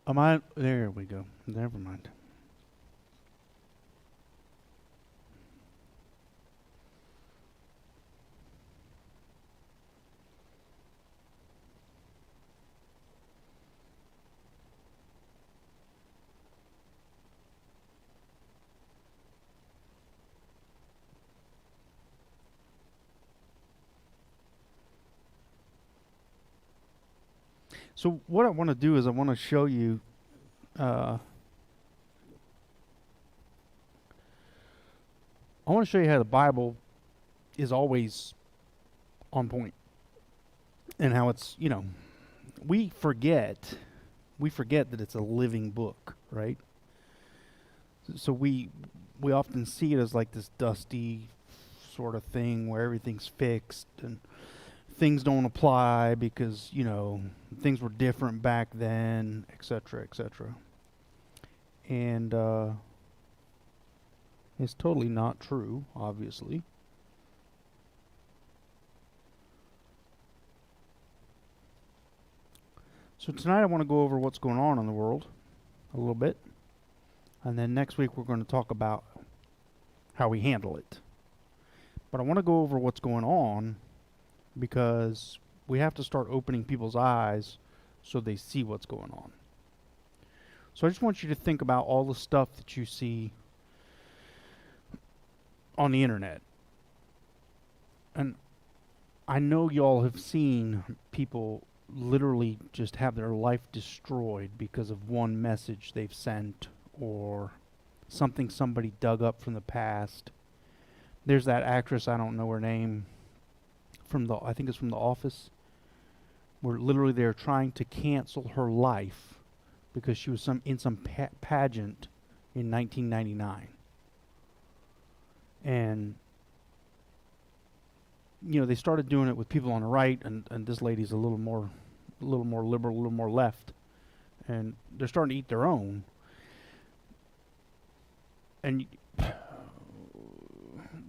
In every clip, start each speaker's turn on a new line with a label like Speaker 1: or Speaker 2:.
Speaker 1: Am I? There we go. Never mind. So what I want to do is I want to show you. Uh, I want to show you how the Bible is always on point, and how it's we forget we forget that it's a living book, right? So we often see it as like this dusty sort of thing where everything's fixed and things don't apply because things were different back then, etc., etc. And it's totally not true, obviously. So tonight I want to go over what's going on in the world a little bit, and then next week we're going to talk about how we handle it. But I want to go over what's going on because we have to start opening people's eyes so they see what's going on. So I just want you to think about all the stuff that you see on the internet. And I know y'all have seen people literally just have their life destroyed because of one message they've sent or something somebody dug up from the past. There's that actress, I don't know her name, I think it's from The Office, where literally they're trying to cancel her life because she was in some pageant in 1999. And they started doing it with people on the right, and this lady's a little more liberal, a little more left, and they're starting to eat their own. And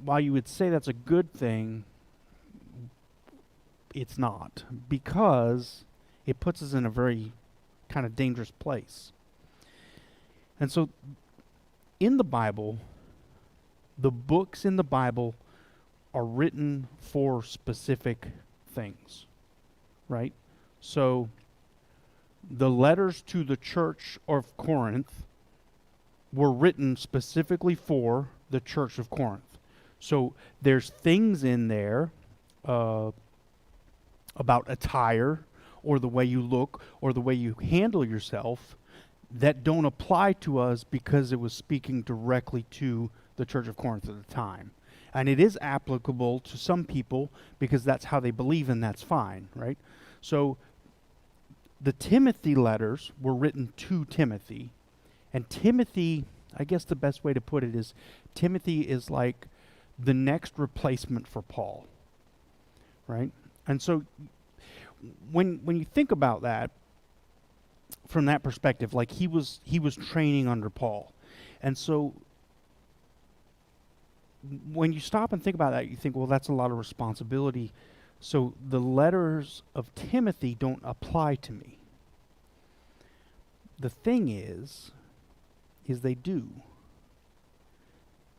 Speaker 1: while you would say that's a good thing, it's not, because it puts us in a very kind of dangerous place. And so in the Bible, the books in the Bible are written for specific things, right? So the letters to the church of Corinth were written specifically for the church of Corinth. So there's things in there about attire or the way you look or the way you handle yourself that don't apply to us because it was speaking directly to the church of Corinth at the time. And it is applicable to some people because that's how they believe, and that's fine, right? So the Timothy letters were written to Timothy. And Timothy, I guess the best way to put it is, Timothy is like the next replacement for Paul, right? And so when you think about that from that perspective, like he was training under Paul. And so when you stop and think about that, you think, well, that's a lot of responsibility. So the letters of Timothy don't apply to me. The thing is they do.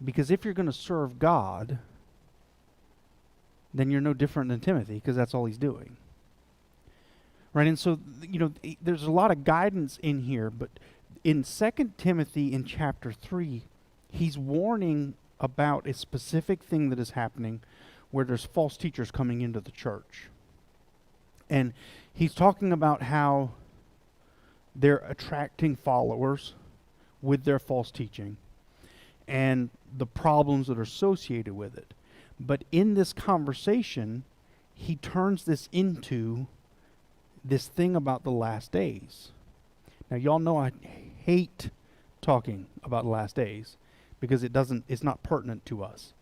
Speaker 1: Because if you're going to serve God, then you're no different than Timothy, because that's all he's doing. Right? And so, there's a lot of guidance in here, but in 2 Timothy in chapter 3, he's warning about a specific thing that is happening where there's false teachers coming into the church. And he's talking about how they're attracting followers with their false teaching and the problems that are associated with it. But in this conversation, he turns this into this thing about the last days. Now, y'all know I hate talking about the last days because it's not pertinent to us.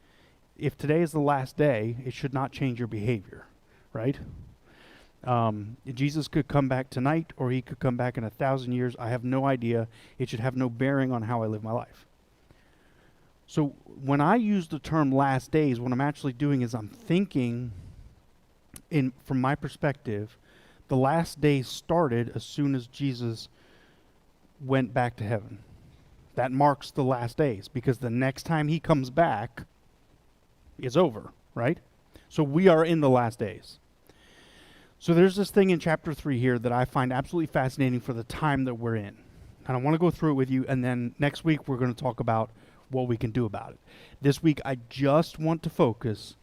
Speaker 1: If today is the last day, it should not change your behavior, right? Jesus could come back tonight, or he could come back in 1,000 years. I have no idea. It should have no bearing on how I live my life. So when I use the term last days, what I'm actually doing is I'm thinking, from my perspective, the last days started as soon as Jesus went back to heaven. That marks the last days, because the next time he comes back is over, right? So we are in the last days. So there's this thing in chapter 3 here that I find absolutely fascinating for the time that we're in. And I want to go through it with you, and then next week we're going to talk about what we can do about it. This week I just want to focus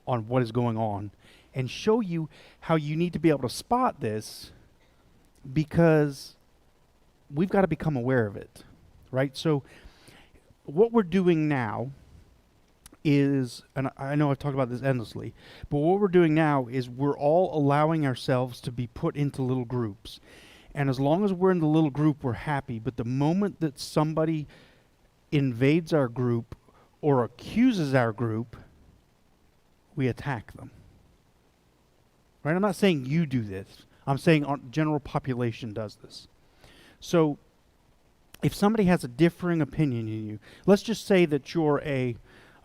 Speaker 1: on what is going on and show you how you need to be able to spot this, because we've got to become aware of it, right? So what we're doing now is, and I know I've talked about this endlessly, but what we're doing now is we're all allowing ourselves to be put into little groups. And as long as we're in the little group, we're happy. But the moment that somebody invades our group or accuses our group, we attack them. Right? I'm not saying you do this. I'm saying our general population does this. So if somebody has a differing opinion in you, let's just say that you're a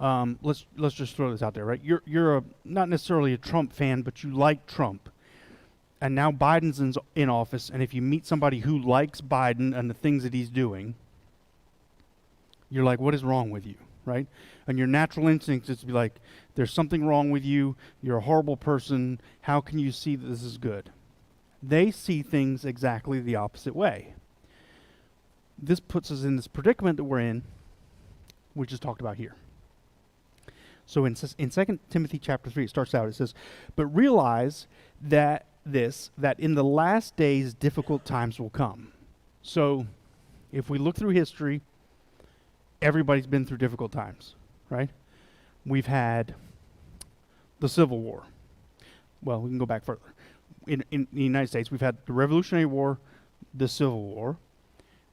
Speaker 1: let's just throw this out there, right? You're a, not necessarily a Trump fan, but you like Trump, and now Biden's in office. And if you meet somebody who likes Biden and the things that he's doing, you're like, "What is wrong with you?" Right? And your natural instinct is to be like, "There's something wrong with you. You're a horrible person. How can you see that this is good?" They see things exactly the opposite way. This puts us in this predicament that we're in, which is talked about here. So in 2 Timothy chapter 3, it starts out, it says, "But realize that in the last days difficult times will come." So if we look through history, everybody's been through difficult times, right? We've had the Civil War. Well, we can go back further. In the United States, we've had the Revolutionary War, the Civil War.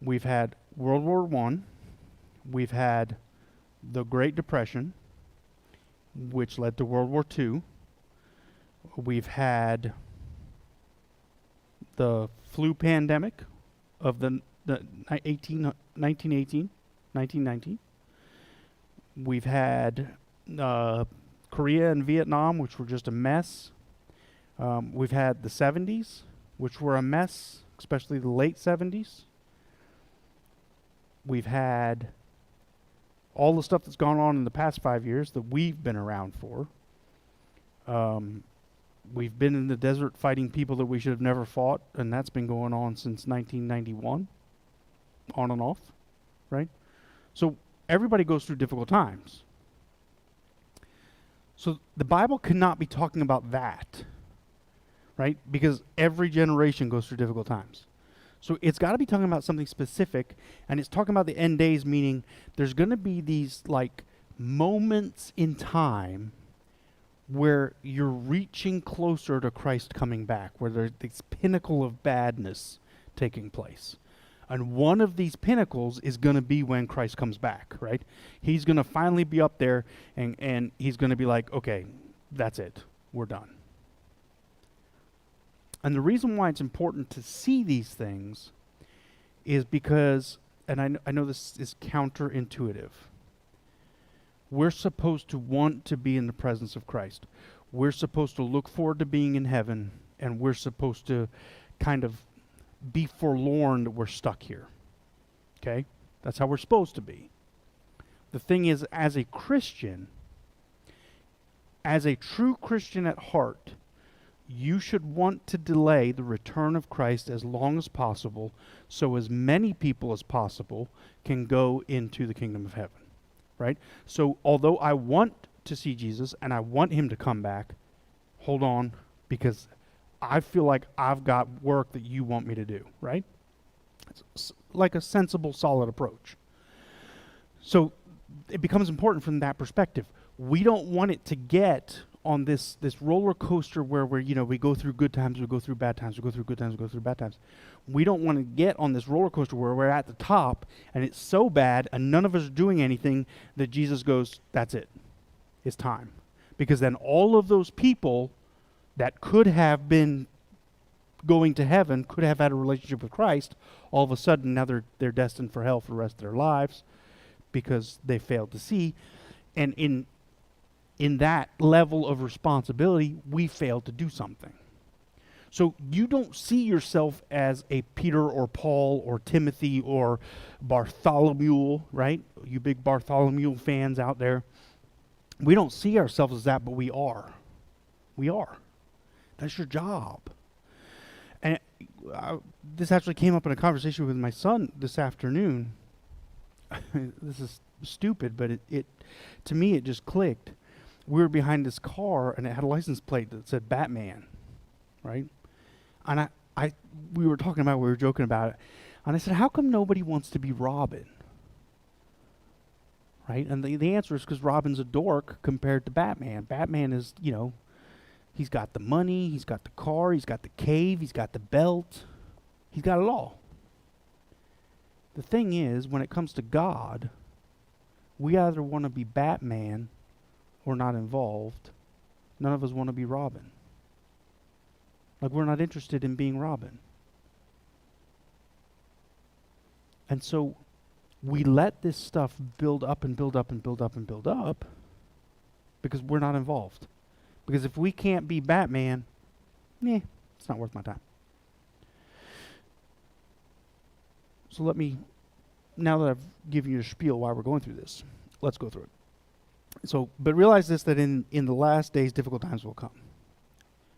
Speaker 1: We've had World War I. We've had the Great Depression, which led to World War II. We've had the flu pandemic of the 1919. We've had Korea and Vietnam, which were just a mess. We've had the 70s, which were a mess, especially the late 70s. We've had all the stuff that's gone on in the past 5 years that we've been around for. We've been in the desert fighting people that we should have never fought, and that's been going on since 1991, on and off, right? So everybody goes through difficult times. So the Bible cannot be talking about that, right? Because every generation goes through difficult times. So it's got to be talking about something specific, and it's talking about the end days, meaning there's going to be these like moments in time where you're reaching closer to Christ coming back, where there's this pinnacle of badness taking place. And one of these pinnacles is going to be when Christ comes back, right? He's going to finally be up there, and he's going to be like, "Okay, that's it. We're done." And the reason why it's important to see these things is because, and I know this is counterintuitive, we're supposed to want to be in the presence of Christ. We're supposed to look forward to being in heaven, and we're supposed to kind of be forlorn that we're stuck here. Okay? That's how we're supposed to be. The thing is, as a Christian, as a true Christian at heart, you should want to delay the return of Christ as long as possible, so as many people as possible can go into the kingdom of heaven, right? So although I want to see Jesus and I want him to come back, hold on, because I feel like I've got work that you want me to do, right? It's like a sensible, solid approach. So it becomes important from that perspective. We don't want it to get on this roller coaster where we go through good times, we go through bad times, we go through good times, we go through bad times. We don't want to get on this roller coaster where we're at the top and it's so bad and none of us are doing anything that Jesus goes, "That's it. It's time." Because then all of those people that could have been going to heaven, could have had a relationship with Christ, all of a sudden now they're destined for hell for the rest of their lives because they failed to see. And in that level of responsibility, we failed to do something. So you don't see yourself as a Peter or Paul or Timothy or Bartholomew, right? You big Bartholomew fans out there. We don't see ourselves as that, but we are. We are. That's your job. And this actually came up in a conversation with my son this afternoon. This is stupid, but it to me, it just clicked. We were behind this car, and it had a license plate that said Batman, right? And we were talking about it, we were joking about it. And I said, how come nobody wants to be Robin? Right? And the answer is because Robin's a dork compared to Batman. Batman is, he's got the money, he's got the car, he's got the cave, he's got the belt. He's got it all. The thing is, when it comes to God, we either want to be Batman or not involved. None of us want to be Robin. Like, we're not interested in being Robin. And so we let this stuff build up and build up and build up and build up because we're not involved. Because if we can't be Batman, it's not worth my time. So now that I've given you a spiel why we're going through this, let's go through it. So, but realize this, that in the last days, difficult times will come.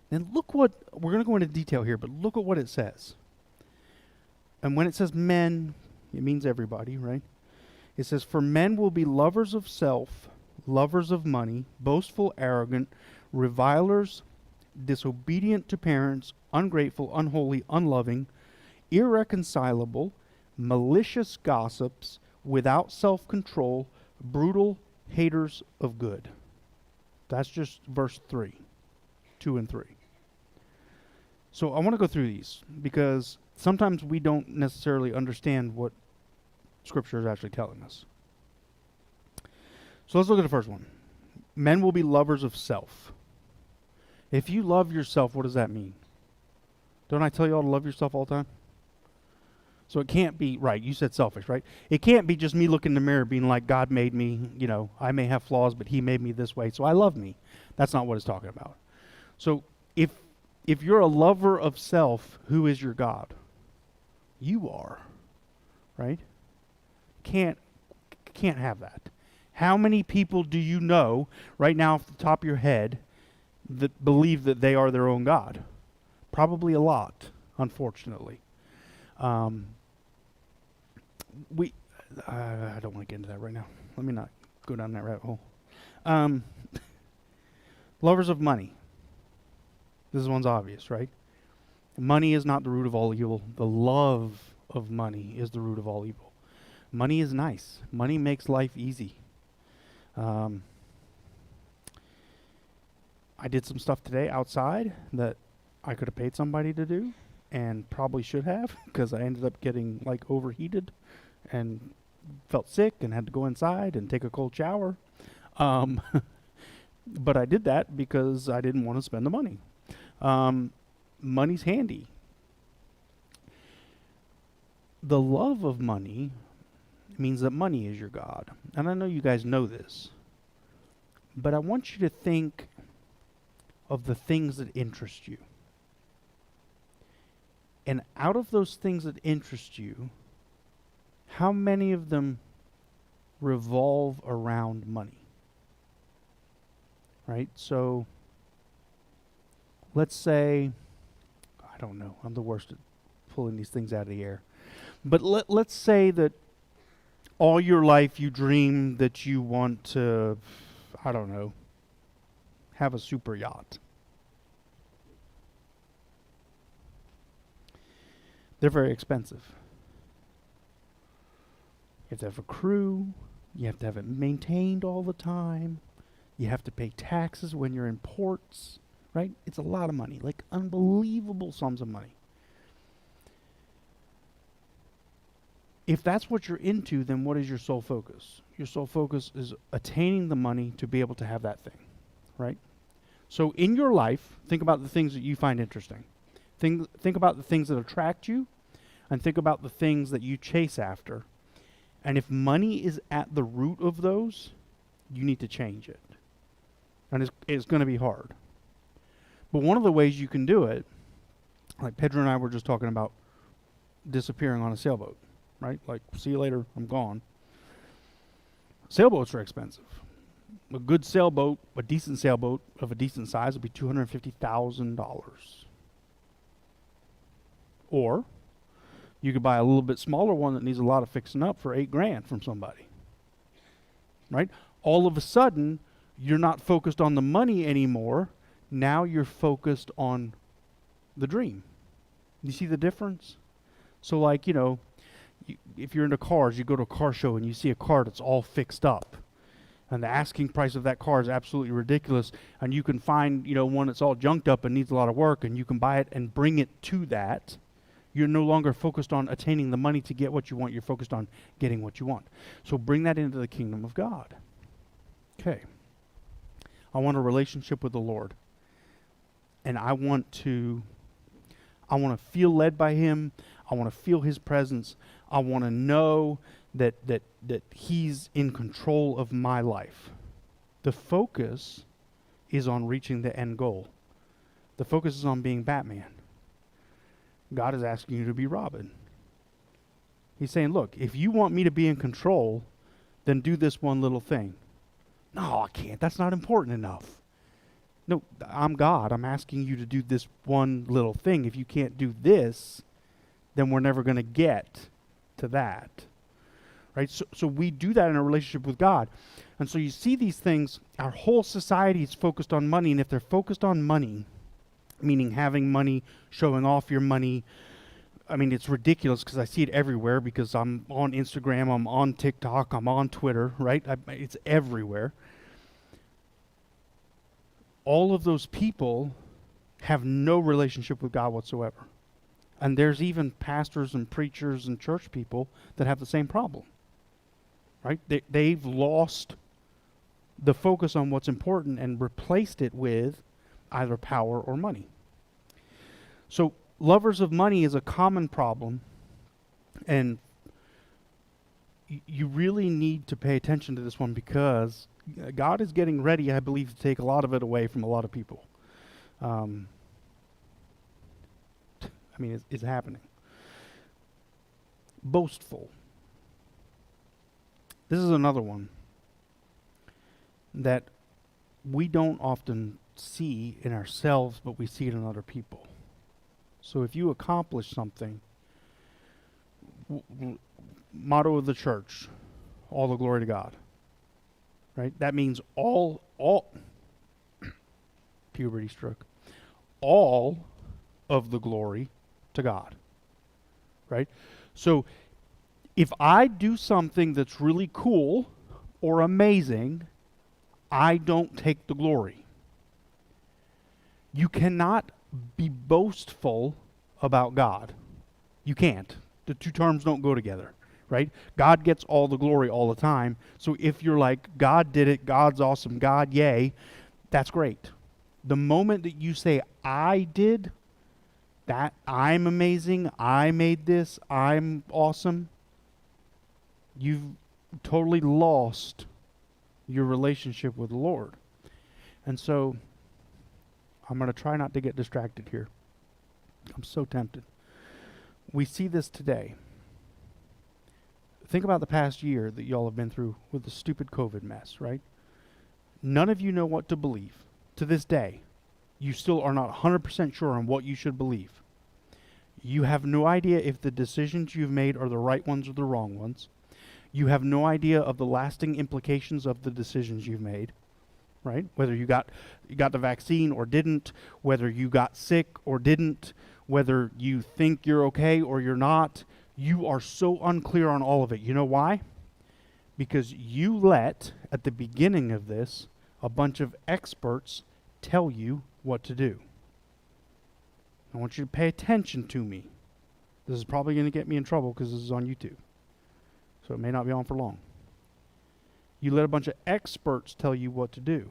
Speaker 1: And look what, we're going to go into detail here, but look at what it says. And when it says men, it means everybody, right? It says, for men will be lovers of self, lovers of money, boastful, arrogant, revilers, disobedient to parents, ungrateful, unholy, unloving, irreconcilable, malicious gossips, without self-control, brutal, haters of good. That's just verse 3, 2 and 3. So I want to go through these because sometimes we don't necessarily understand what Scripture is actually telling us. So let's look at the first one. Men will be lovers of self. If you love yourself, what does that mean? Don't I tell you all to love yourself all the time? So it can't be, right, you said selfish, right? It can't be just me looking in the mirror being like, God made me, I may have flaws, but he made me this way, so I love me. That's not what it's talking about. So if you're a lover of self, who is your God? You are, right? Can't have that. How many people do you know right now off the top of your head that believe that they are their own God? Probably a lot, unfortunately. I don't want to get into that right now. Let me not go down that rabbit hole. Lovers of money. This one's obvious, right? Money is not the root of all evil. The love of money is the root of all evil. Money is nice. Money makes life easy. I did some stuff today outside that I could have paid somebody to do and probably should have because I ended up getting overheated and felt sick and had to go inside and take a cold shower. But I did that because I didn't want to spend the money. Money's handy. The love of money means that money is your God. And I know you guys know this. But I want you to think of the things that interest you. And out of those things that interest you, how many of them revolve around money? Right? So, let's say, I don't know, I'm the worst at pulling these things out of the air. But let's say that all your life you dream that you want to, I don't know, have a super yacht. They're very expensive. You have to have a crew. You have to have it maintained all the time. You have to pay taxes when you're in ports, right? It's a lot of money, like unbelievable sums of money. If that's what you're into, then what is your sole focus? Your sole focus is attaining the money to be able to have that thing, right? So in your life, think about the things that you find interesting. Think about the things that attract you, and think about the things that you chase after. And if money is at the root of those, you need to change it. And it's going to be hard. But one of the ways you can do it Like Pedro and I were just talking about disappearing on a sailboat, right? Like, see you later, I'm gone. Sailboats are expensive. A good sailboat, a decent sailboat of a decent size would be $250,000. Or you could buy a little bit smaller one that needs a lot of fixing up for $8,000 from somebody, right? All of a sudden, you're not focused on the money anymore. Now you're focused on the dream. You see the difference? So like, if you're into cars, you go to a car show and you see a car that's all fixed up. And the asking price of that car is absolutely ridiculous. And you can find, one that's all junked up and needs a lot of work, and you can buy it and bring it to that. You're no longer focused on attaining the money to get what you want. You're focused on getting what you want. So bring that into the kingdom of God. Okay. I want a relationship with the Lord. And I want to feel led by Him. I want to feel His presence. I want to know that He's in control of my life. The focus is on reaching the end goal. The focus is on being Batman. God is asking you to be Robin. He's saying, look, if you want me to be in control, then do this one little thing. No, I can't. That's not important enough. No, I'm God. I'm asking you to do this one little thing. If you can't do this, then we're never going to get to that. Right? So we do that in a relationship with God. And so you see these things, our whole society is focused on money. And if they're focused on money, meaning having money, showing off your money, I mean, it's ridiculous because I see it everywhere because I'm on Instagram, I'm on TikTok, I'm on Twitter, right? It's everywhere. All of those people have no relationship with God whatsoever. And there's even pastors and preachers and church people that have the same problem, right? They've lost the focus on what's important and replaced it with either power or money. So lovers of money is a common problem, and you really need to pay attention to this one because God is getting ready, I believe, to take a lot of it away from a lot of people. It's happening. Boastful. This is another one that we don't often see in ourselves, but we see it in other people. So if you accomplish something, motto of the church, all the glory to God. Right? That means all puberty stroke. All of the glory to God. Right? So if I do something that's really cool or amazing, I don't take the glory. You cannot be boastful about God. You can't. The two terms don't go together, right? God gets all the glory all the time. So if you're like, God did it, God's awesome, God, yay, that's great. The moment that you say, I did, that I'm amazing, I made this, I'm awesome, you've totally lost your relationship with the Lord. And so I'm going to try not to get distracted here. I'm so tempted. We see this today. Think about the past year that y'all have been through with the stupid COVID mess, right? None of you know what to believe. To this day, you still are not 100% sure on what you should believe. You have no idea if the decisions you've made are the right ones or the wrong ones. You have no idea of the lasting implications of the decisions you've made. Right? Whether you got the vaccine or didn't, whether you got sick or didn't, whether you think you're okay or you're not, you are so unclear on all of it. You know why? Because you let, at the beginning of this, a bunch of experts tell you what to do. I want you to pay attention to me. This is probably going to get me in trouble because this is on YouTube. So it may not be on for long. You let a bunch of experts tell you what to do.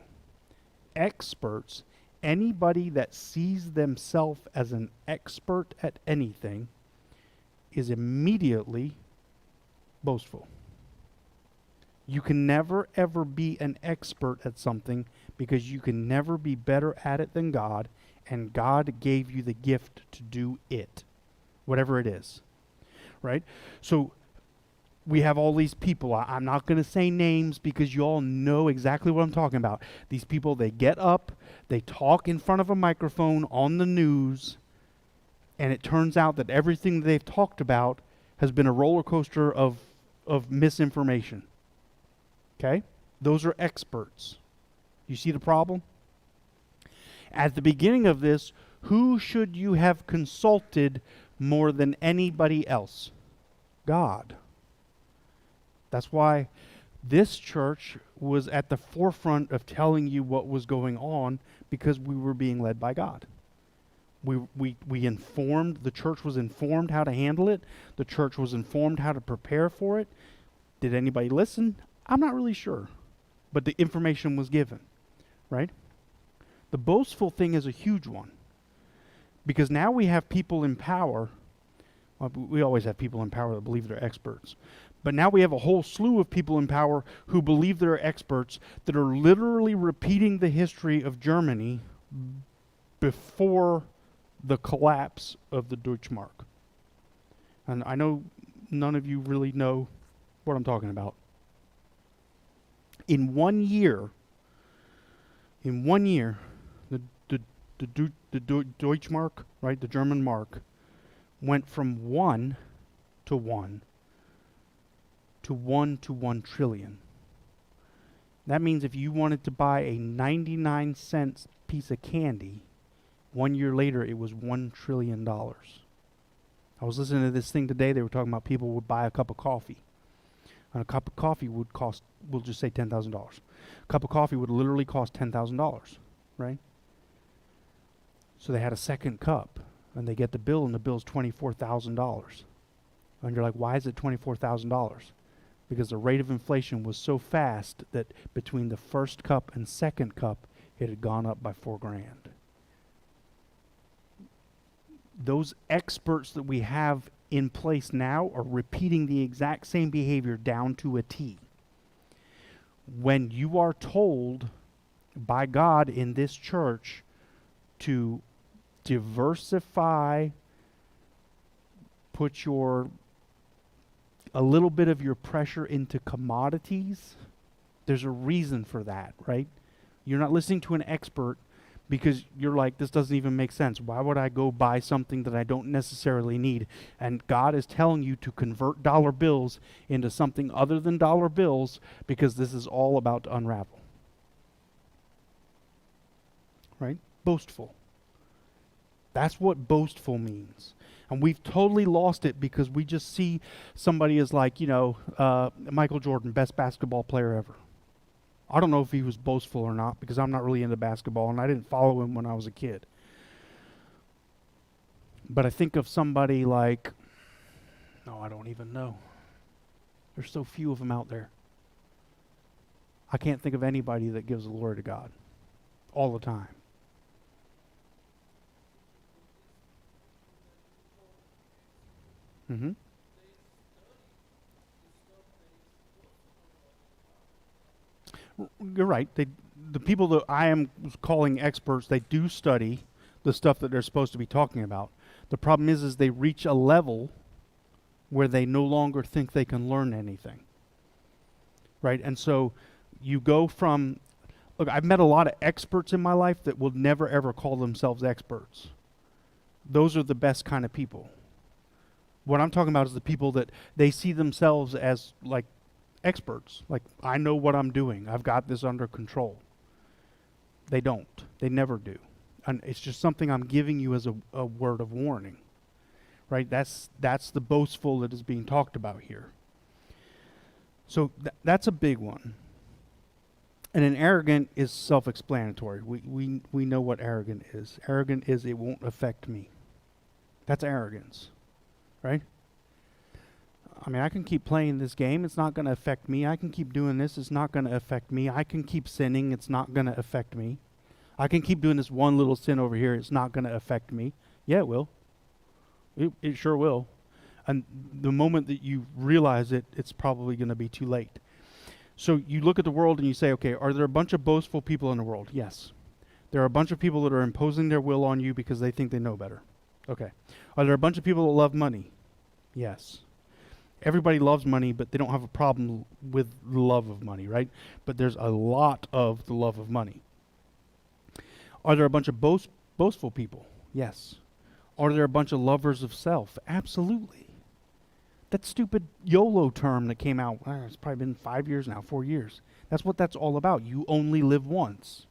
Speaker 1: Experts, anybody that sees themselves as an expert at anything, is immediately boastful. You can never ever be an expert at something because you can never be better at it than God, and God gave you the gift to do it, whatever it is, right? So we have all these people. I'm not going to say names because you all know exactly what I'm talking about. These people, they get up, they talk in front of a microphone on the news, and it turns out that everything they've talked about has been a roller coaster of misinformation. Okay? Those are experts. You see the problem? At the beginning of this, who should you have consulted more than anybody else? God. That's why this church was at the forefront of telling you what was going on, because we were being led by God. We informed, the church was informed how to handle it. The church was informed how to prepare for it. Did anybody listen? I'm not really sure. But the information was given, right? The boastful thing is a huge one, because now we have people in power. Well, we always have people in power that believe they're experts. But now we have a whole slew of people in power who believe they're experts that are literally repeating the history of Germany before the collapse of the Deutschmark. And I know none of you really know what I'm talking about. In 1 year, the Deutschmark, right, the German mark, went from 1 to 1 to 1 to 1 trillion. That means if you wanted to buy a 99-cent piece of candy, 1 year later it was $1 trillion. I was listening to this thing today. They were talking about people would buy a cup of coffee. And a cup of coffee would cost, we'll just say $10,000. A cup of coffee would literally cost $10,000, right? So they had a second cup, and they get the bill, and the bill's $24,000. And you're like, why is it $24,000? Because the rate of inflation was so fast that between the first cup and second cup, it had gone up by $4,000. Those experts that we have in place now are repeating the exact same behavior down to a T. When you are told by God in this church to diversify, put a little bit of your pressure into commodities, there's a reason for that, right? You're not listening to an expert because you're like, this doesn't even make sense. Why would I go buy something that I don't necessarily need? And God is telling you to convert dollar bills into something other than dollar bills, because this is all about to unravel. Right? Boastful. That's what boastful means. And we've totally lost it because we just see somebody as like, Michael Jordan, best basketball player ever. I don't know if he was boastful or not, because I'm not really into basketball and I didn't follow him when I was a kid. But I think of somebody like, no, I don't even know. There's so few of them out there. I can't think of anybody that gives the glory to God all the time. Mm-hmm. You're right. The people that I am calling experts, they do study the stuff that they're supposed to be talking about. The problem is they reach a level where they no longer think they can learn anything. Right? And so you go from, look, I've met a lot of experts in my life that will never ever call themselves experts. Those are the best kind of people. What I'm talking about is the people that they see themselves as like experts. Like, I know what I'm doing. I've got this under control. They don't. They never do. And it's just something I'm giving you as a word of warning. Right? That's the boastful that is being talked about here. So that's a big one. And an arrogant is self-explanatory. We know what arrogant is. Arrogant is, it won't affect me. That's arrogance. Right? I mean, I can keep playing this game. It's not going to affect me. I can keep doing this. It's not going to affect me. I can keep sinning. It's not going to affect me. I can keep doing this one little sin over here. It's not going to affect me. Yeah, it will. It sure will. And the moment that you realize it, it's probably going to be too late. So you look at the world and you say, okay, are there a bunch of boastful people in the world? Yes. There are a bunch of people that are imposing their will on you because they think they know better. Okay. Are there a bunch of people that love money? Yes. Everybody loves money, but they don't have a problem with the love of money, right? But there's a lot of the love of money. Are there a bunch of boastful people? Yes. Are there a bunch of lovers of self? Absolutely. That stupid YOLO term that came out, it's probably been 5 years now, 4 years. That's what that's all about. You only live once,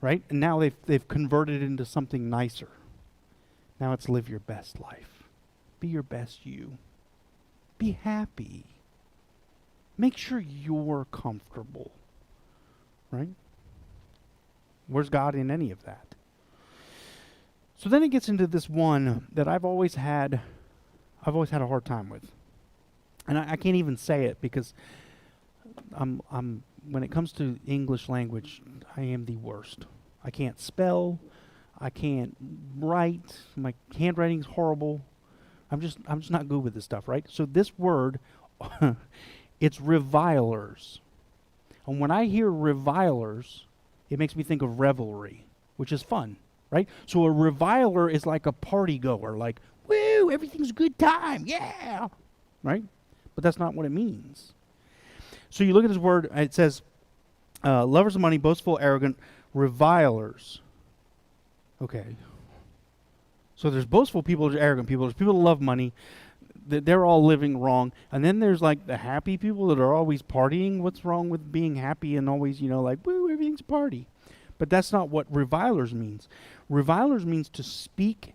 Speaker 1: right? And now they've converted it into something nicer. Now it's live your best life. Be your best you. Be happy. Make sure you're comfortable, right? Where's God in any of that? So then it gets into this one that I've always had a hard time with. And I can't even say it because I'm when it comes to English language, I am the worst. I can't spell, I can't write, my handwriting's horrible. I'm just not good with this stuff, right? So this word, it's revilers. And when I hear revilers, it makes me think of revelry, which is fun, right? So a reviler is like a party goer, like, woo, everything's a good time, yeah, right? But that's not what it means. So you look at this word, it says, lovers of money, boastful, arrogant, revilers. Okay. So there's boastful people, there's arrogant people, there's people that love money, they're all living wrong. And then there's like the happy people that are always partying. What's wrong with being happy and always, like, woo, everything's a party? But that's not what revilers means. Revilers means to speak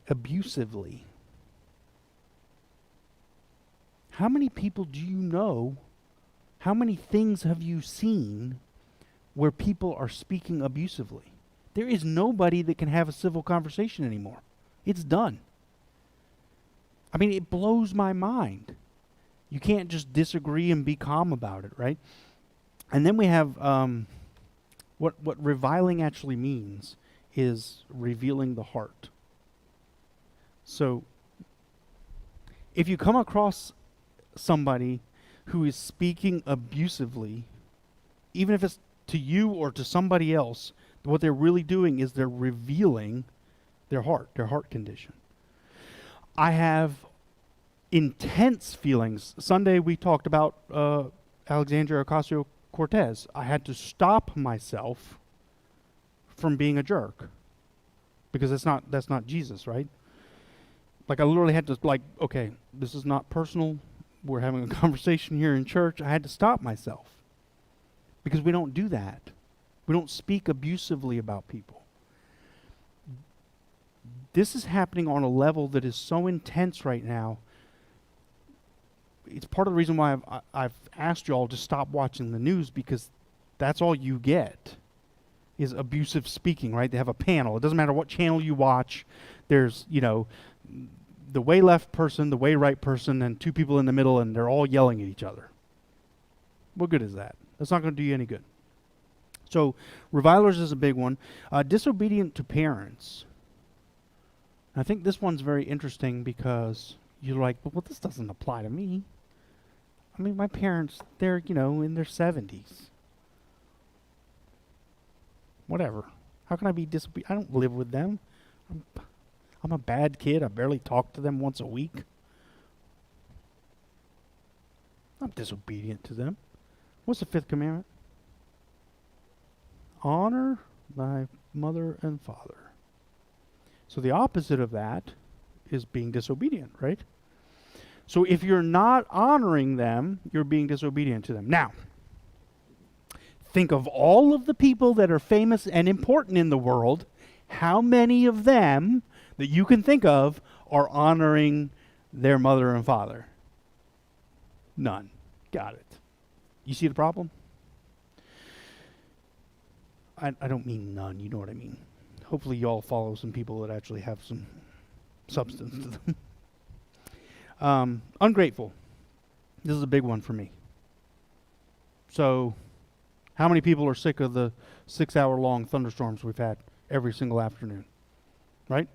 Speaker 1: abusively. How many people do you know? How many things have you seen where people are speaking abusively? There is nobody that can have a civil conversation anymore. It's done. I mean, it blows my mind. You can't just disagree and be calm about it, right? And then we have what reviling actually means is revealing the heart. So if you come across somebody who is speaking abusively, even if it's to you or to somebody else, what they're really doing is they're revealing their heart condition. I have intense feelings. Sunday we talked about Alexandria Ocasio-Cortez. I had to stop myself from being a jerk because that's not Jesus, right? Like I literally had to okay, this is not personal. We're having a conversation here in church. I had to stop myself because we don't do that. We don't speak abusively about people. This is happening on a level that is so intense right now. It's part of the reason why I've asked you all to stop watching the news, because that's all you get is abusive speaking, right? They have a panel. It doesn't matter what channel you watch. There's, the way left person, the way right person, and two people in the middle, and they're all yelling at each other. What good is that? That's not going to do you any good. So revilers is a big one. Disobedient to parents. I think this one's very interesting because you're like, well, this doesn't apply to me. I mean, my parents, they're, in their 70s. Whatever. How can I be disobedient? I don't live with them. I'm a bad kid. I barely talk to them once a week. I'm disobedient to them. What's the 5th commandment? Honor thy mother and father. So the opposite of that is being disobedient, right? So if you're not honoring them, you're being disobedient to them. Now, think of all of the people that are famous and important in the world. How many of them that you can think of are honoring their mother and father? None. Got it. You see the problem? I don't mean none, you know what I mean. Hopefully you all follow some people that actually have some substance to them. Ungrateful. This is a big one for me. So, how many people are sick of the 6-hour-long thunderstorms we've had every single afternoon? Right?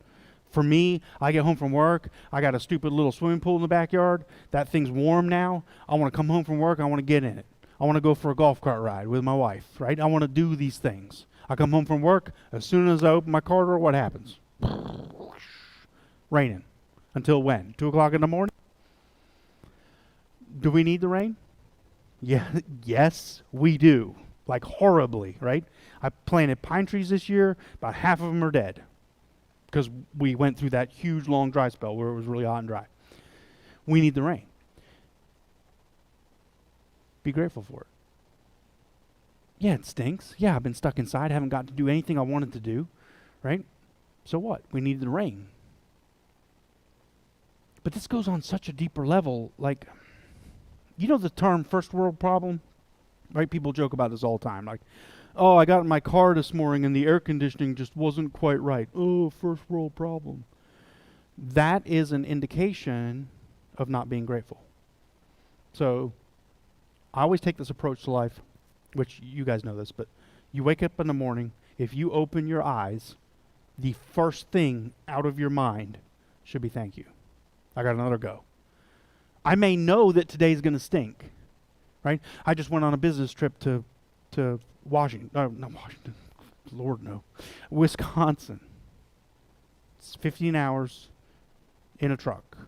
Speaker 1: For me, I get home from work, I got a stupid little swimming pool in the backyard. That thing's warm now. I want to come home from work, I want to get in it. I want to go for a golf cart ride with my wife, right? I want to do these things. I come home from work, as soon as I open my car door, what happens? Raining. Until when? 2 o'clock in the morning? Do we need the rain? Yeah, yes, we do. Like horribly, right? I planted pine trees this year. About half of them are dead because we went through that huge, long dry spell where it was really hot and dry. We need the rain. Be grateful for it. Yeah, it stinks. Yeah, I've been stuck inside. Haven't got to do anything I wanted to do, right? So what? We need the rain. But this goes on such a deeper level. Like, you know the term first world problem? Right? People joke about this all the time. Like, oh, I got in my car this morning and the air conditioning just wasn't quite right. Oh, first world problem. That is an indication of not being grateful. So I always take this approach to life, which you guys know this, but you wake up in the morning, if you open your eyes, the first thing out of your mind should be thank you. I got another go. I may know that today's going to stink, right? I just went on a business trip to Washington. Not Washington. Lord, no. Wisconsin. It's 15 hours in a truck.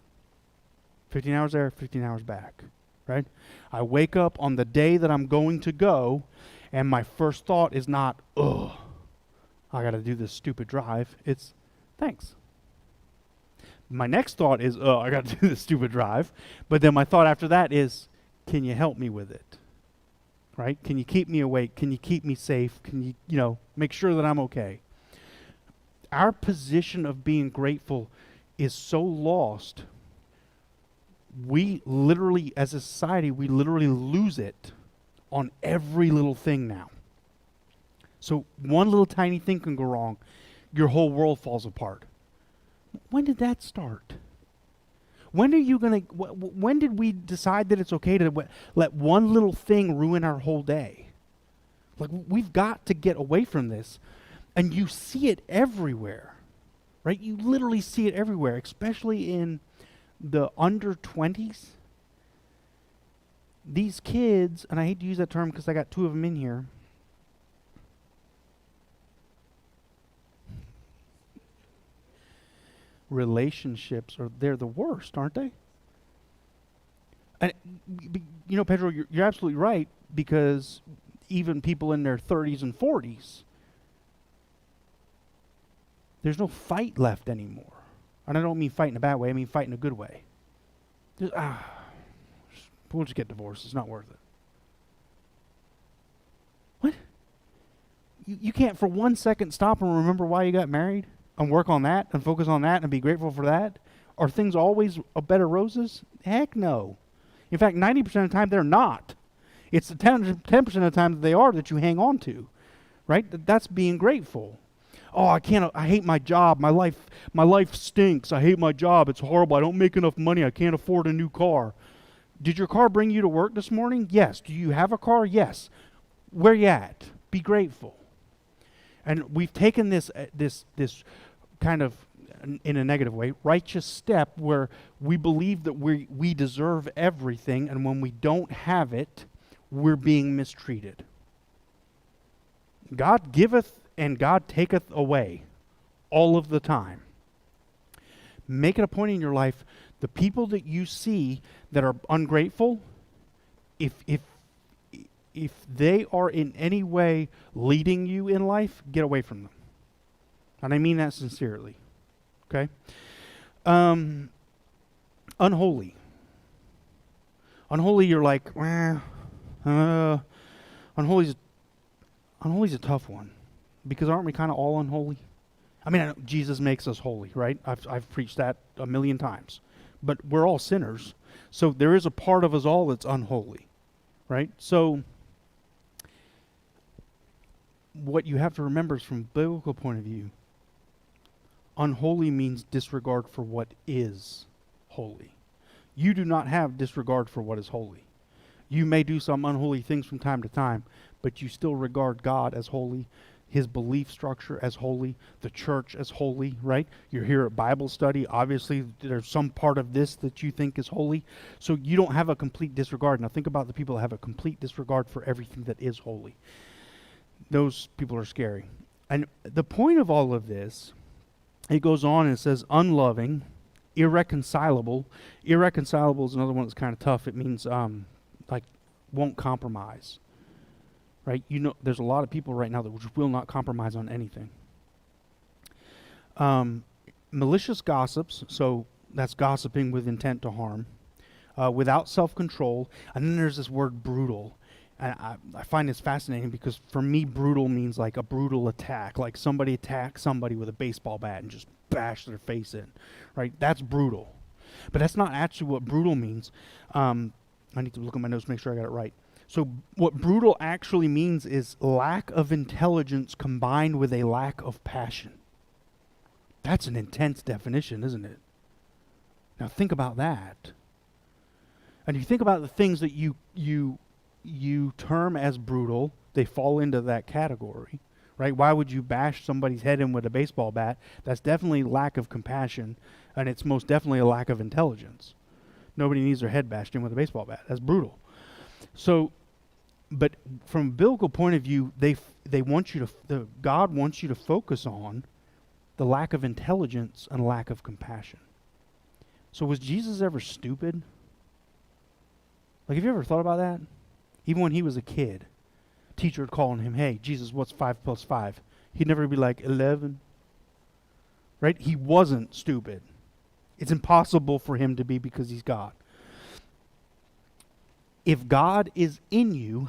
Speaker 1: 15 hours there, 15 hours back, right? I wake up on the day that I'm going to go, and my first thought is not, oh, I got to do this stupid drive. It's, thanks. My next thought is, oh, I got to do this stupid drive. But then my thought after that is, can you help me with it? Right? Can you keep me awake? Can you keep me safe? Can you, make sure that I'm okay? Our position of being grateful is so lost. We literally, as a society, we literally lose it on every little thing now. So one little tiny thing can go wrong, your whole world falls apart. When did that start? When are you going to, when did we decide that it's okay to let one little thing ruin our whole day? Like, we've got to get away from this. And you see it everywhere, right? You literally see it everywhere, especially in the under 20s. These kids, and I hate to use that term because I got two of them in here. Relationships they're the worst, aren't they? And Pedro, you're absolutely right, because even people in their 30s and 40s, there's no fight left anymore. And I don't mean fight in a bad way, I mean fight in a good way. We'll just get divorced, it's not worth it. What? You can't for 1 second stop and remember why you got married? And work on that and focus on that and be grateful for that? Are things always a bed of roses? Heck no. In fact, 90% of the time they're not. It's the 10% of the time that they are that you hang on to, right? That's being grateful. Oh, I hate my job. My life stinks. I hate my job. It's horrible. I don't make enough money. I can't afford a new car. Did your car bring you to work this morning? Yes. Do you have a car? Yes. Where you at? Be grateful. And we've taken this kind of, in a negative way, righteous step where we believe that we deserve everything, and when we don't have it, we're being mistreated. God giveth and God taketh away all of the time. Make it a point in your life, the people that you see that are ungrateful, if they are in any way leading you in life, get away from them. And I mean that sincerely. Okay? Unholy. Unholy, you're like, unholy's a tough one. Because aren't we kind of all unholy? I mean, I know Jesus makes us holy, right? I've preached that a million times. But we're all sinners. So there is a part of us all that's unholy, right? So what you have to remember is, from a biblical point of view, unholy means disregard for what is holy. You do not have disregard for what is holy. You may do some unholy things from time to time, but you still regard God as holy, His belief structure as holy, the church as holy, right? You're here at Bible study. Obviously, there's some part of this that you think is holy. So you don't have a complete disregard. Now think about the people that have a complete disregard for everything that is holy. Those people are scary. And the point of all of this, it goes on and it says unloving, irreconcilable. Irreconcilable is another one that's kind of tough. It means like won't compromise. Right? You know, there's a lot of people right now that just will not compromise on anything. Malicious gossips, so that's gossiping with intent to harm. Without self-control. And then there's this word brutal. And I find this fascinating because for me, brutal means like a brutal attack. Like somebody attacks somebody with a baseball bat and just bash their face in. Right? That's brutal. But that's not actually what brutal means. I need to look at my notes to make sure I got it right. So what brutal actually means is lack of intelligence combined with a lack of passion. That's an intense definition, isn't it? Now think about that. And you think about the things that you term as brutal, they fall into that category, right? Why would you bash somebody's head in with a baseball bat? That's definitely lack of compassion, and it's most definitely a lack of intelligence. Nobody needs their head bashed in with a baseball bat. That's brutal. So, but from a biblical point of view, they want you to, God wants you to focus on the lack of intelligence and lack of compassion. So was Jesus ever stupid? Like, have you ever thought about that? Even when he was a kid, teacher would call on him, hey, Jesus, what's 5 plus 5? He'd never be like, 11. Right? He wasn't stupid. It's impossible for him to be because he's God. If God is in you,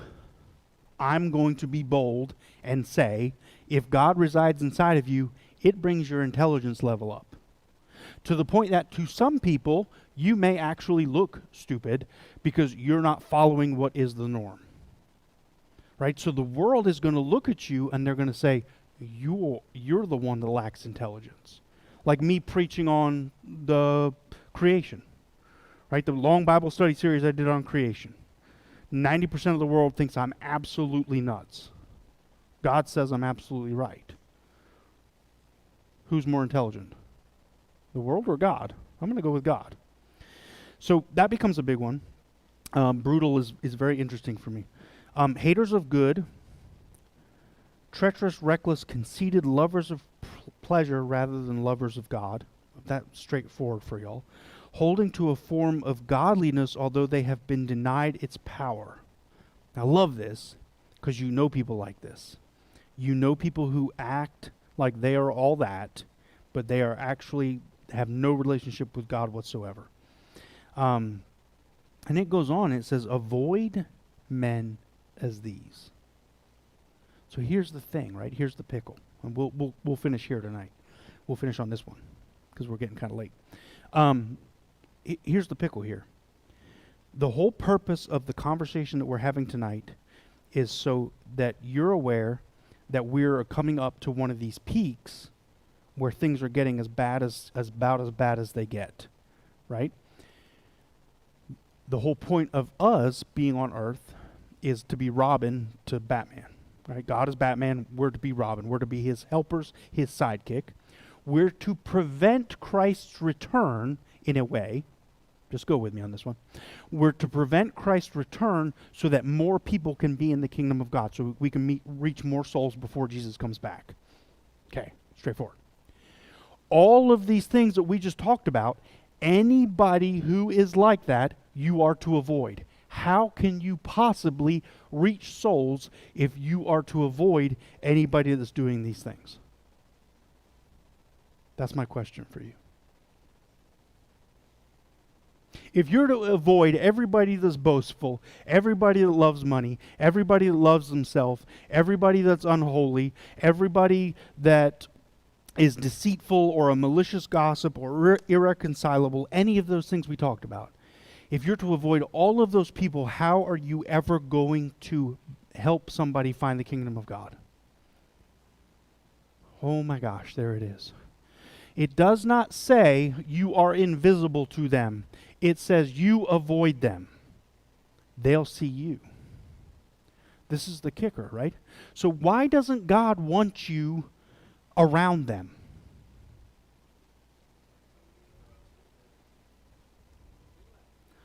Speaker 1: I'm going to be bold and say, if God resides inside of you, it brings your intelligence level up. To the point that to some people, you may actually look stupid because you're not following what is the norm. Right? So the world is going to look at you and they're going to say, you're the one that lacks intelligence. Like me preaching on the creation. Right? The long Bible study series I did on creation. 90% of the world thinks I'm absolutely nuts. God says I'm absolutely right. Who's more intelligent? The world or God? I'm going to go with God. So that becomes a big one. Brutal is very interesting for me. Haters of good, treacherous, reckless, conceited, lovers of pleasure rather than lovers of God. That's straightforward for y'all. Holding to a form of godliness although they have been denied its power. I love this because you know people like this. You know people who act like they are all that, but they are actually have no relationship with God whatsoever. And it goes on, it says, avoid men as these. So here's the thing, right? Here's the pickle. And we'll finish here tonight. We'll finish on this one because we're getting kind of late. Here's the pickle here. The whole purpose of the conversation that we're having tonight is so that you're aware that we're coming up to one of these peaks where things are getting about as bad as they get, right? The whole point of us being on Earth is to be Robin to Batman, right? God is Batman, we're to be Robin. We're to be his helpers, his sidekick. We're to prevent Christ's return in a way. Just go with me on this one. We're to prevent Christ's return so that more people can be in the kingdom of God, so we can reach more souls before Jesus comes back. Okay, straightforward. All of these things that we just talked about, anybody who is like that, you are to avoid. How can you possibly reach souls if you are to avoid anybody that's doing these things? That's my question for you. If you're to avoid everybody that's boastful, everybody that loves money, everybody that loves themselves, everybody that's unholy, everybody that is deceitful or a malicious gossip or irreconcilable, any of those things we talked about, if you're to avoid all of those people, how are you ever going to help somebody find the kingdom of God? Oh my gosh, there it is. It does not say you are invisible to them. It says you avoid them. They'll see you. This is the kicker, right? So why doesn't God want you around them?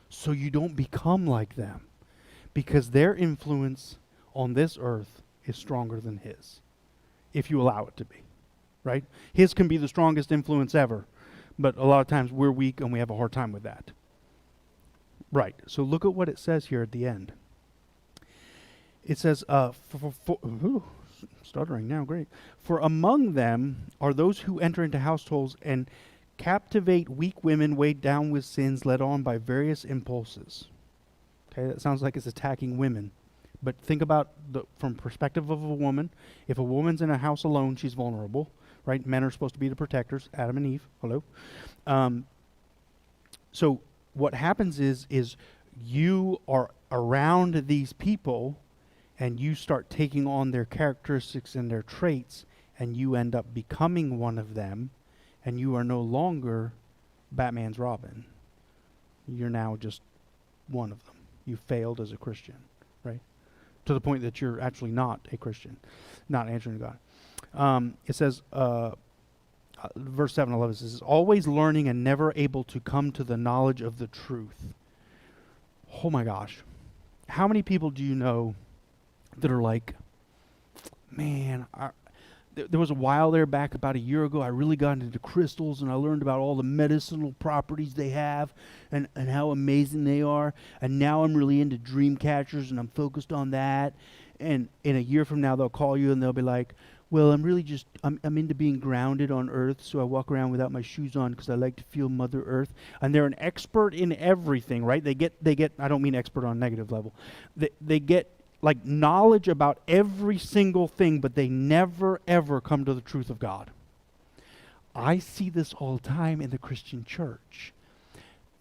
Speaker 1: So you don't become like them. Because their influence on this earth is stronger than his, if you allow it to be, right? His can be the strongest influence ever, but a lot of times we're weak and we have a hard time with that. Right, so look at what it says here at the end. It says, stuttering now, great. For among them are those who enter into households and captivate weak women weighed down with sins, led on by various impulses. Okay, that sounds like it's attacking women. But think about from perspective of a woman. If a woman's in a house alone, she's vulnerable, right? Men are supposed to be the protectors, Adam and Eve. Hello. So what happens is you are around these people and you start taking on their characteristics and their traits, and you end up becoming one of them, and you are no longer Batman's Robin. You're now just one of them. You failed as a Christian, right? To the point that you're actually not a Christian, not answering to God. It says, verse 7 and 11 says, always learning and never able to come to the knowledge of the truth. Oh my gosh. How many people do you know that are like, man, there was a while there back about a year ago, I really got into crystals and I learned about all the medicinal properties they have and how amazing they are. And now I'm really into dream catchers and I'm focused on that. And in a year from now, they'll call you and they'll be like, well, I'm really just, I'm into being grounded on earth, so I walk around without my shoes on because I like to feel Mother Earth. And they're an expert in everything, right? They get, I don't mean expert on a negative level. They get like knowledge about every single thing, but they never ever come to the truth of God. I see this all the time in the Christian church.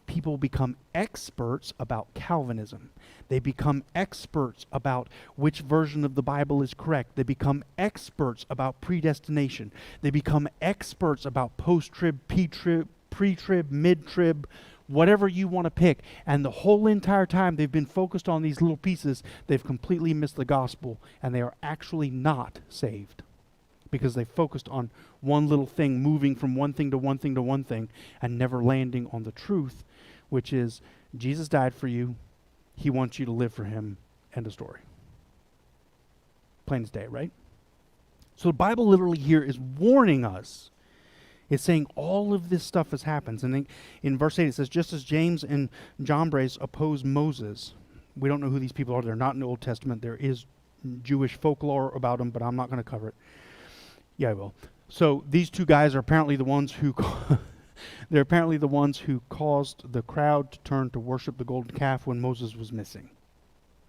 Speaker 1: People become experts about Calvinism. They become experts about which version of the Bible is correct. They become experts about predestination. They become experts about post-trib, pre-trib, mid-trib, whatever you want to pick. And the whole entire time they've been focused on these little pieces, they've completely missed the gospel, and they are actually not saved because they focused on one little thing, moving from one thing to one thing to one thing, and never landing on the truth, which is Jesus died for you. He wants you to live for him. End of story. Plain as day, right? So the Bible literally here is warning us. It's saying all of this stuff has happened. And in verse 8 it says, just as James and Jambres opposed Moses. We don't know who these people are. They're not in the Old Testament. There is Jewish folklore about them, but I'm not going to cover it. Yeah, I will. So these two guys are apparently the ones who they're apparently the ones who caused the crowd to turn to worship the golden calf when Moses was missing.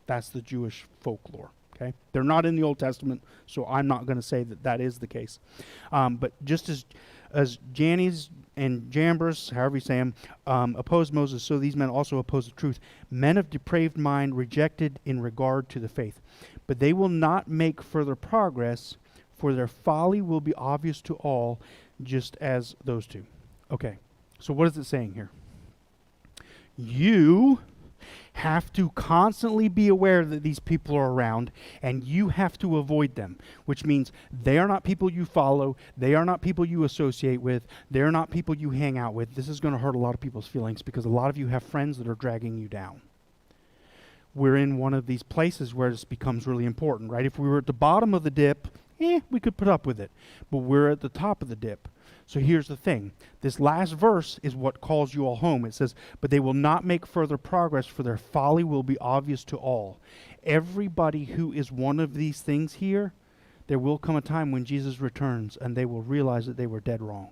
Speaker 1: That's the Jewish folklore. Okay, they're not in the Old Testament, so I'm not going to say that that is the case. But just as Jannes and Jambres, however you say them, opposed Moses, so these men also oppose the truth. Men of depraved mind rejected in regard to the faith. But they will not make further progress, for their folly will be obvious to all, just as those two. Okay, so what is it saying here? You have to constantly be aware that these people are around, and you have to avoid them, which means they are not people you follow, they are not people you associate with, they are not people you hang out with. This is going to hurt a lot of people's feelings because a lot of you have friends that are dragging you down. We're in one of these places where this becomes really important, right? If we were at the bottom of the dip, we could put up with it, but we're at the top of the dip. So here's the thing. This last verse is what calls you all home. It says, but they will not make further progress, for their folly will be obvious to all. Everybody who is one of these things here, there will come a time when Jesus returns and they will realize that they were dead wrong.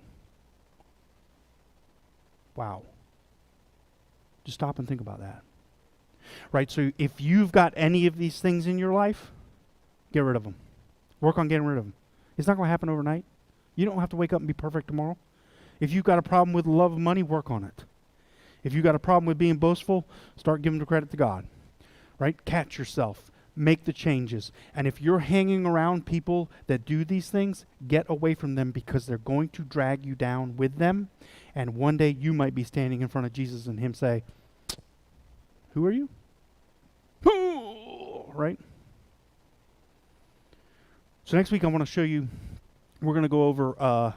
Speaker 1: Wow. Just stop and think about that. Right, so if you've got any of these things in your life, get rid of them. Work on getting rid of them. It's not going to happen overnight. You don't have to wake up and be perfect tomorrow. If you've got a problem with the love of money, work on it. If you've got a problem with being boastful, start giving the credit to God. Right? Catch yourself. Make the changes. And if you're hanging around people that do these things, get away from them because they're going to drag you down with them. And one day you might be standing in front of Jesus and him say, who are you? Right? So next week I want to show you, we're going to go over,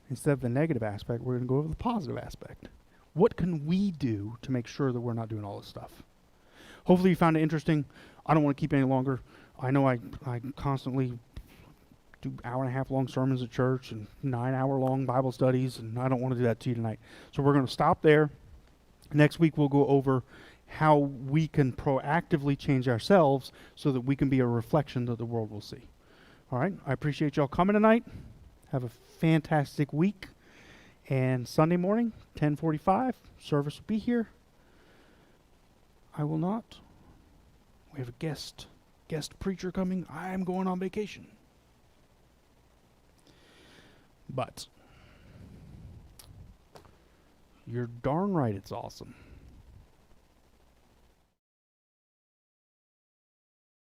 Speaker 1: instead of the negative aspect, we're going to go over the positive aspect. What can we do to make sure that we're not doing all this stuff? Hopefully you found it interesting. I don't want to keep it any longer. I know I constantly do hour and a half long sermons at church and 9 hour long Bible studies, and I don't want to do that to you tonight. So we're going to stop there. Next week we'll go over how we can proactively change ourselves so that we can be a reflection that the world will see. All right, I appreciate y'all coming tonight. Have a fantastic week. And Sunday morning, 10:45, service will be here. I will not. We have a guest preacher coming. I'm going on vacation. But you're darn right it's awesome.